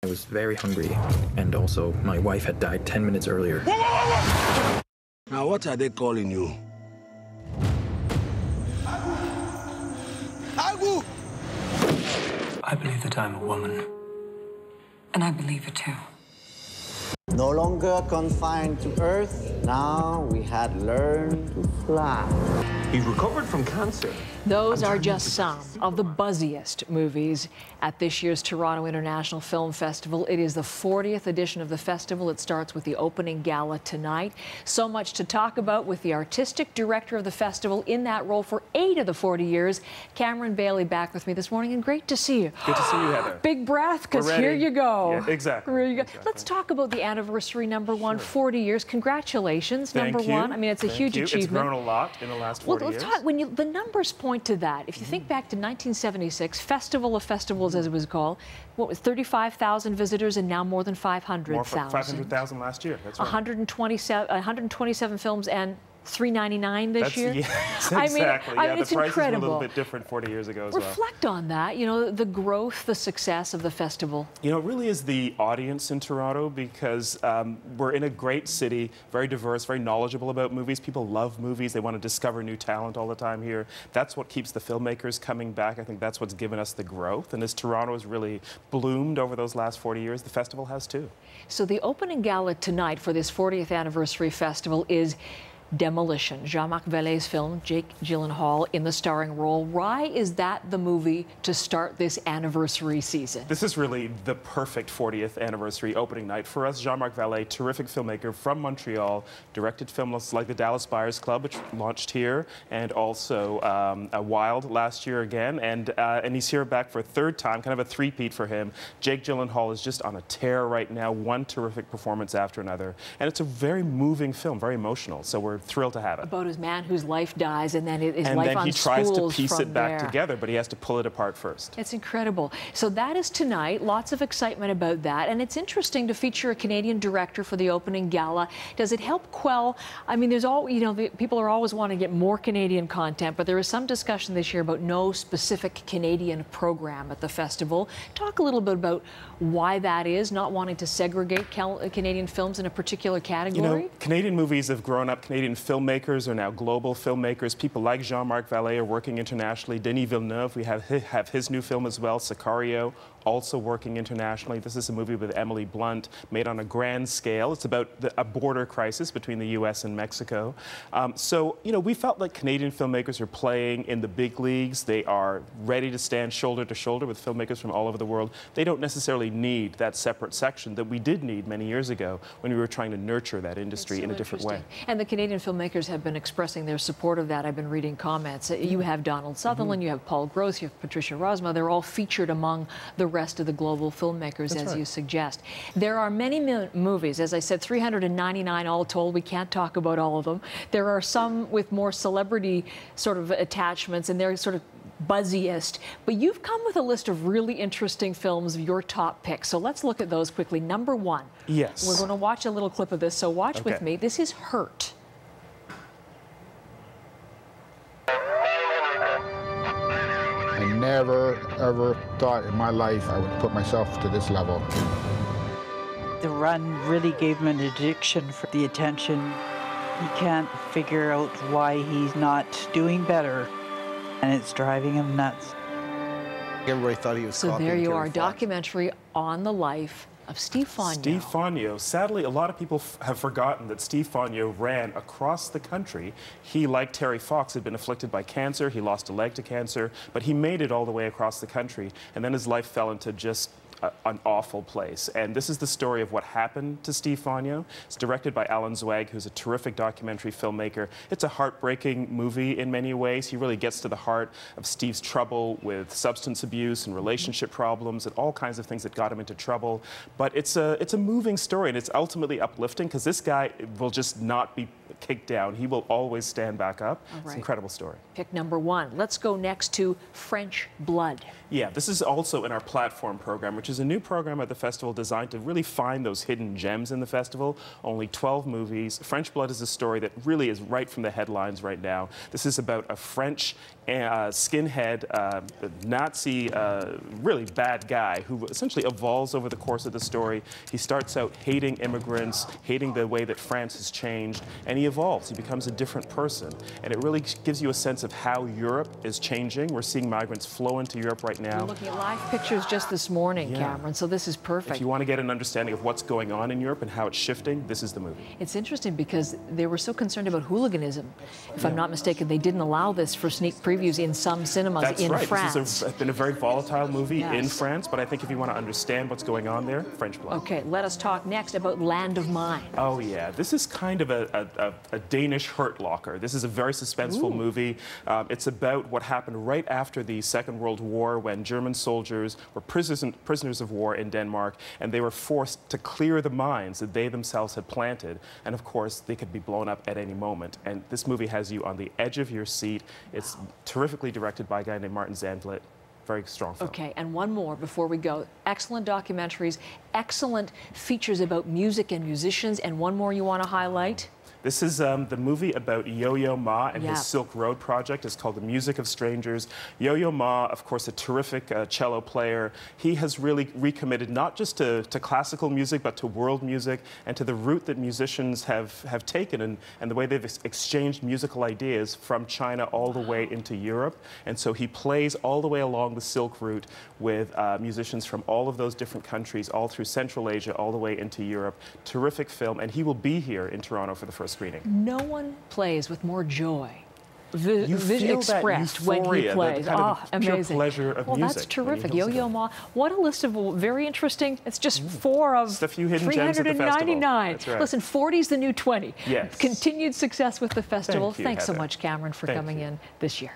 was very hungry, and also my wife had died 10 minutes earlier. Now, what are they calling you? Agu! I believe that I'm a woman. And I believe it too. No longer confined to Earth, now we had learned to fly. He recovered from cancer. Those are just some of the buzziest movies at this year's Toronto International Film Festival. It is the 40th edition of the festival. It starts with the opening gala tonight. So much to talk about with the artistic director of the festival in that role for 8 of the 40 years, Cameron Bailey, back with me this morning, and great to see you. Good to see you, Heather. Big breath, because here you go. Yeah, exactly. Here you go. Exactly. Let's talk about the anniversary, number one, Sure. 40 years. Congratulations, number one. I mean, it's a huge achievement. It's grown a lot in the last 40 years. When the numbers point to that, if you think back to 1976, Festival of Festivals, as it was called, what was 35,000 visitors, and now more than 500,000. More 500,000 last year. That's right. 127 films and $3.99 this year. Yes, I exactly. mean, The it's prices incredible. were a little bit different 40 years ago as well. Reflect on that, you know, the growth, the success of the festival. You know, it really is the audience in Toronto, because we're in a great city, very diverse, very knowledgeable about movies. People love movies. They want to discover new talent all the time here. That's what keeps the filmmakers coming back. I think that's what's given us the growth. And as Toronto has really bloomed over those last 40 years, the festival has too. So the opening gala tonight for this 40th anniversary festival is Demolition, Jean-Marc Vallée's film, Jake Gyllenhaal in the starring role. Why is that the movie to start this anniversary season? This is really the perfect 40th anniversary opening night for us. Jean-Marc Vallée, terrific filmmaker from Montreal, directed films like The Dallas Buyers Club, which launched here, and also Wild last year again. And he's here back for a third time, kind of a three-peat for him. Jake Gyllenhaal is just on a tear right now, one terrific performance after another. And it's a very moving film, very emotional. So we're thrilled to have it. About his man whose life dies, and then his life on And then he tries to spools piece it back there. together, but he has to pull it apart first. It's incredible. So that is tonight. Lots of excitement about that. And it's interesting to feature a Canadian director for the opening gala. Does it help quell? I mean, there's all, you know, people are always wanting to get more Canadian content, but there is some discussion this year about no specific Canadian program at the festival. Talk a little bit about why that is, not wanting to segregate Canadian films in a particular category. You know, Canadian movies have grown up. Canadian filmmakers are now global filmmakers. People like Jean-Marc Vallée are working internationally. Denis Villeneuve, we have his new film as well, Sicario, also working internationally. This is a movie with Emily Blunt, made on a grand scale. It's about a border crisis between the U.S. and Mexico. So, you know, we felt like Canadian filmmakers are playing in the big leagues. They are ready to stand shoulder to shoulder with filmmakers from all over the world. They don't necessarily need that separate section that we did need many years ago when we were trying to nurture that industry in a different way. And the Canadian filmmakers have been expressing their support of that. I've been reading comments. You have Donald Sutherland, you have Paul Gross, you have Patricia Rosma. They're all featured among the rest of the global filmmakers, as you suggest. There are many movies, as I said, 399 all told. We can't talk about all of them. There are some with more celebrity sort of attachments, and they're sort of buzziest. But you've come with a list of really interesting films of your top picks. So let's look at those quickly. Number one. Yes. We're going to watch a little clip of this, so watch with me. This is Hurt. I never, ever thought in my life I would put myself to this level. The run really gave him an addiction for the attention. He can't figure out why he's not doing better, and it's driving him nuts. Everybody thought he was So there you are, a Fox. documentary on the life of Steve Fonyo. Steve Fonyo. Sadly, a lot of people have forgotten that Steve Fonyo ran across the country. He, like Terry Fox, had been afflicted by cancer. He lost a leg to cancer, but he made it all the way across the country. And then his life fell into just an awful place. And this is the story of what happened to Steve Fonyo. It's directed by Alan Zweig, who's a terrific documentary filmmaker. It's a heartbreaking movie in many ways. He really gets to the heart of Steve's trouble with substance abuse and relationship problems and all kinds of things that got him into trouble. But it's a moving story, and it's ultimately uplifting, because this guy will just not be kicked down. He will always stand back up. All right. It's an incredible story. Pick number 1. Let's go next to French Blood. Yeah, this is also in our platform program, which is a new program at the festival designed to really find those hidden gems in the festival. Only 12 movies. French Blood is a story that really is right from the headlines right now. This is about a French skinhead, Nazi, really bad guy who essentially evolves over the course of the story. He starts out hating immigrants, hating the way that France has changed, and he evolves. He becomes a different person. And it really gives you a sense of how Europe is changing. We're seeing migrants flow into Europe right now. We're looking at live pictures just this morning, Cameron, so this is perfect. If you want to get an understanding of what's going on in Europe and how it's shifting, this is the movie. It's interesting because they were so concerned about hooliganism. If I'm not mistaken, they didn't allow this for sneak previews in some cinemas in France. This has been a very volatile movie in France, but I think if you want to understand what's going on there, French Blood. Okay, let us talk next about Land of Mine. Oh yeah, this is kind of a Danish Hurt Locker. This is a very suspenseful movie. It's about what happened right after the Second World War when German soldiers were prisoners of war in Denmark, and they were forced to clear the mines that they themselves had planted. And of course, they could be blown up at any moment. And this movie has you on the edge of your seat. It's terrifically directed by a guy named Martin Zandvliet. Very strong film. Okay, and one more before we go. Excellent documentaries, excellent features about music and musicians, and one more you want to highlight? This is the movie about Yo-Yo Ma and his Silk Road project. It's called The Music of Strangers. Yo-Yo Ma, of course, a terrific cello player. He has really recommitted not just to classical music, but to world music and to the route that musicians have taken and the way they've exchanged musical ideas from China all the way into Europe. And so he plays all the way along the Silk Route with musicians from all of those different countries, all through Central Asia, all the way into Europe. Terrific film, and he will be here in Toronto for the first screening. No one plays with more joy expressed when he plays. Amazing. Pure pleasure of music. Well, that's terrific. Yo-Yo Ma. What a list of very interesting. It's just 4 of just a few hidden gems at the festival. That's right. Listen, 40's the new 20. Yes. Continued success with the festival. Thanks so much, Cameron, for coming in this year.